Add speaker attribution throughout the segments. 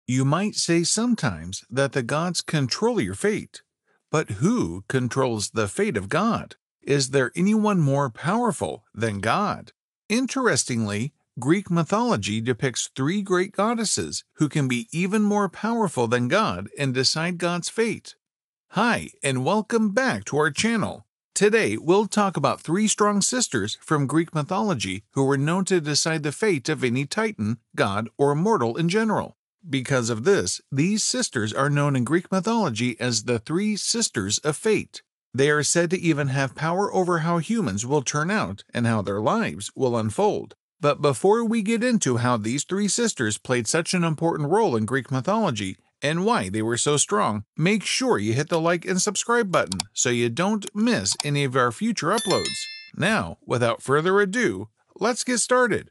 Speaker 1: You might say sometimes that the gods control your fate. But who controls the fate of God? Is there anyone more powerful than God? Interestingly, Greek mythology depicts three great goddesses who can be even more powerful than God and decide God's fate. Hi, and welcome back to our channel. Today, we'll talk about three strong sisters from Greek mythology who were known to decide the fate of any titan, god, or mortal in general. Because of this, these sisters are known in Greek mythology as the three sisters of fate. They are said to even have power over how humans will turn out and how their lives will unfold. But before we get into how these three sisters played such an important role in Greek mythology and why they were so strong, make sure you hit the like and subscribe button so you don't miss any of our future uploads. Now, without further ado, let's get started.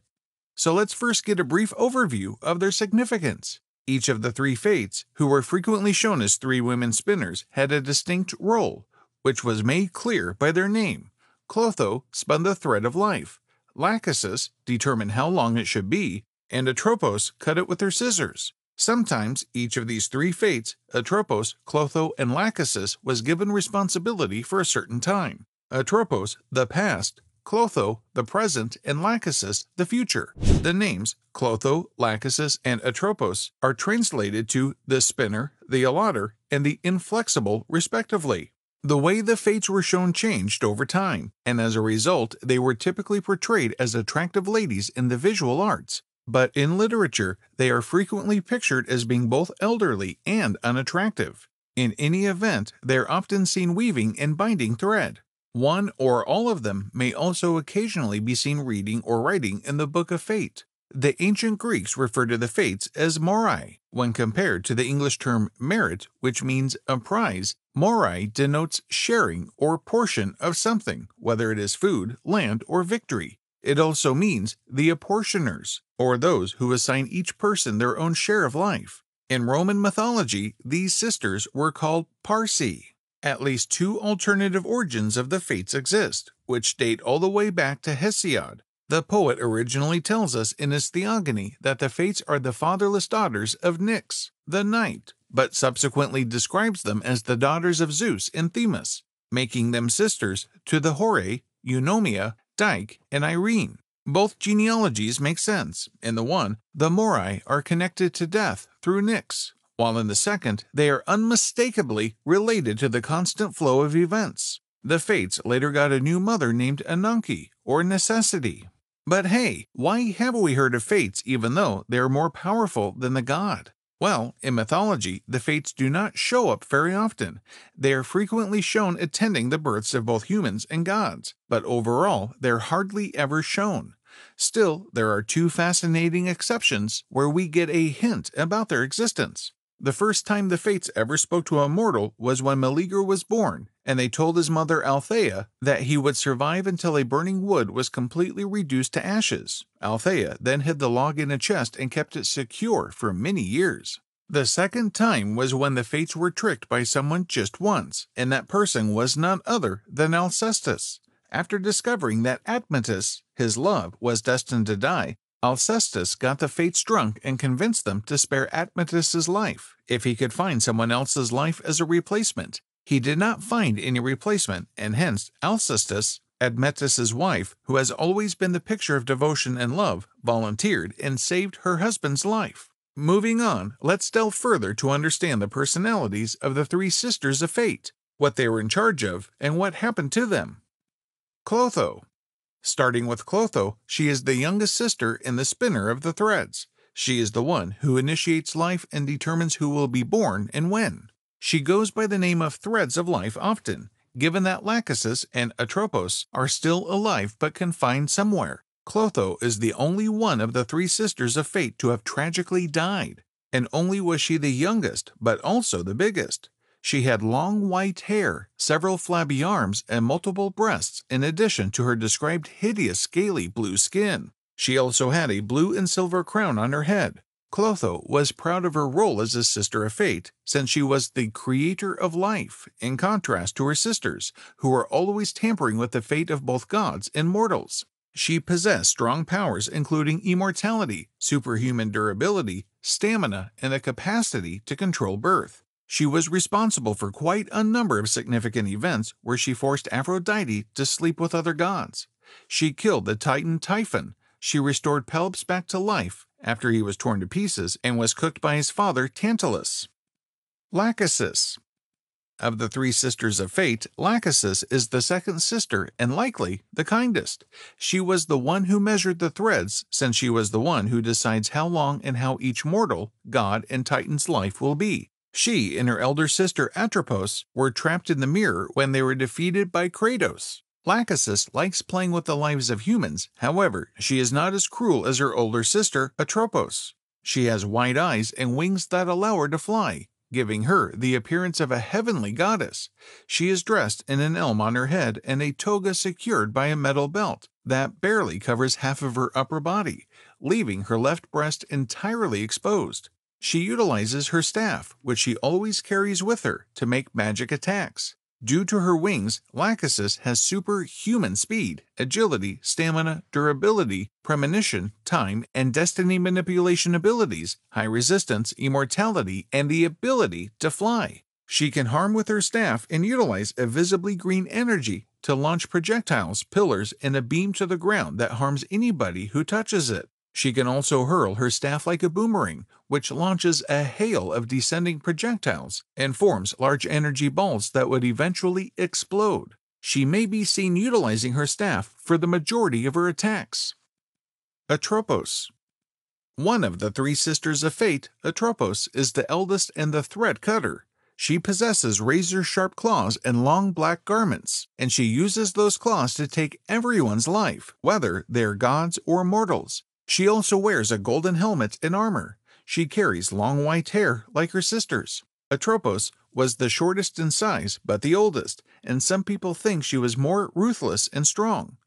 Speaker 1: So let's first get a brief overview of their significance. Each of the three fates, who were frequently shown as three women spinners, had a distinct role, which was made clear by their name. Clotho spun the thread of life, Lachasis determined how long it should be, and atropos cut it with her scissors. Sometimes each of these three fates, atropos, Clotho, and lachesis, was given responsibility for a certain time. Atropos, the past, Clotho, the present, and lachesis, the future. The names Clotho, lachesis, and atropos are translated to the spinner, the allotter, and the inflexible, respectively. The way the fates were shown changed over time, and as a result, they were typically portrayed as attractive ladies in the visual arts. But in literature, they are frequently pictured as being both elderly and unattractive. In any event, they are often seen weaving and binding thread. One or all of them may also occasionally be seen reading or writing in the Book of Fate. The ancient Greeks referred to the fates as morai. When compared to the English term merit, which means a prize, morai denotes sharing or portion of something, whether it is food, land, or victory. It also means the apportioners, or those who assign each person their own share of life. In Roman mythology, these sisters were called Parsi. At least two alternative origins of the fates exist, which date all the way back to Hesiod. The poet originally tells us in his Theogony that the fates are the fatherless daughters of Nyx, the night, but subsequently describes them as the daughters of Zeus and Themis, making them sisters to the Horae, Eunomia, Dike, and Irene. Both genealogies make sense. In the one, the morai are connected to death through Nyx, while in the second, they are unmistakably related to the constant flow of events. The fates later got a new mother named Ananke, or necessity. But hey, why haven't we heard of fates even though they are more powerful than the god? Well, in mythology, the fates do not show up very often. They are frequently shown attending the births of both humans and gods, but overall, they're hardly ever shown. Still, there are two fascinating exceptions where we get a hint about their existence. The first time the fates ever spoke to a mortal was when Meleager was born, and they told his mother Althea that he would survive until a burning wood was completely reduced to ashes. Althea then hid the log in a chest and kept it secure for many years. The second time was when the fates were tricked by someone just once, and that person was none other than Alcestis. After discovering that Admetus, his love, was destined to die, Alcestis got the fates drunk and convinced them to spare Admetus's life if he could find someone else's life as a replacement. He did not find any replacement, and hence Alcestis, Admetus's wife, who has always been the picture of devotion and love, volunteered and saved her husband's life. Moving on, let's delve further to understand the personalities of the three sisters of fate, what they were in charge of, and what happened to them. Clotho. Starting with Clotho, she is the youngest sister and the spinner of the threads. She is the one who initiates life and determines who will be born and when. She goes by the name of Threads of Life often, given that Lachasis and Atropos are still alive but confined somewhere. Clotho is the only one of the three sisters of fate to have tragically died, and only was she the youngest, but also the biggest. She had long white hair, several flabby arms, and multiple breasts, in addition to her described hideous scaly blue skin. She also had a blue and silver crown on her head. Clotho was proud of her role as a sister of fate, since she was the creator of life, in contrast to her sisters, who were always tampering with the fate of both gods and mortals. She possessed strong powers including immortality, superhuman durability, stamina, and a capacity to control birth. She was responsible for quite a number of significant events where she forced Aphrodite to sleep with other gods. She killed the titan Typhon. She restored Pelops back to life after he was torn to pieces and was cooked by his father Tantalus. Lachesis. Of the three sisters of fate, Lachasis is the second sister and likely the kindest. She was the one who measured the threads, since she was the one who decides how long and how each mortal, god, and titan's life will be. She and her elder sister Atropos were trapped in the mirror when they were defeated by Kratos. Lachasis likes playing with the lives of humans, however, she is not as cruel as her older sister Atropos. She has wide eyes and wings that allow her to fly, giving her the appearance of a heavenly goddess. She is dressed in an elm on her head and a toga secured by a metal belt that barely covers half of her upper body, leaving her left breast entirely exposed. She utilizes her staff, which she always carries with her, to make magic attacks. Due to her wings, Lachasis has superhuman speed, agility, stamina, durability, premonition, time, and destiny manipulation abilities, high resistance, immortality, and the ability to fly. She can harm with her staff and utilize a visibly green energy to launch projectiles, pillars, and a beam to the ground that harms anybody who touches it. She can also hurl her staff like a boomerang, which launches a hail of descending projectiles and forms large energy balls that would eventually explode. She may be seen utilizing her staff for the majority of her attacks. Atropos. One of the three sisters of fate, Atropos is the eldest and the thread cutter. She possesses razor-sharp claws and long black garments, and she uses those claws to take everyone's life, whether they are gods or mortals. She also wears a golden helmet and armor. She carries long white hair like her sisters. Atropos was the shortest in size but the oldest, and some people think she was more ruthless and strong.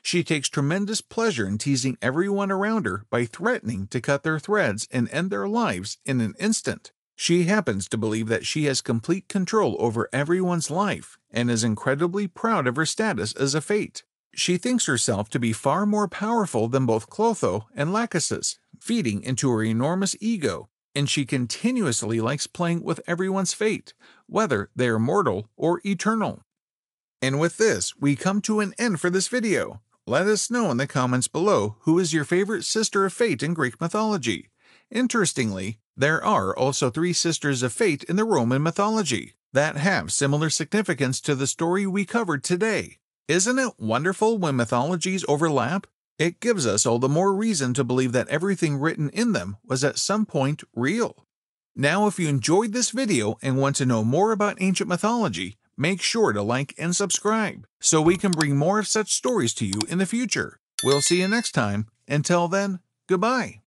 Speaker 1: She takes tremendous pleasure in teasing everyone around her by threatening to cut their threads and end their lives in an instant. She happens to believe that she has complete control over everyone's life and is incredibly proud of her status as a fate. She thinks herself to be far more powerful than both Clotho and Lachasis, feeding into her enormous ego, and she continuously likes playing with everyone's fate, whether they are mortal or eternal. And with this, we come to an end for this video. Let us know in the comments below who is your favorite sister of fate in Greek mythology. Interestingly, there are also three sisters of fate in the Roman mythology that have similar significance to the story we covered today. Isn't it wonderful when mythologies overlap? It gives us all the more reason to believe that everything written in them was at some point real. Now, if you enjoyed this video and want to know more about ancient mythology, make sure to like and subscribe so we can bring more of such stories to you in the future. We'll see you next time. Until then, goodbye.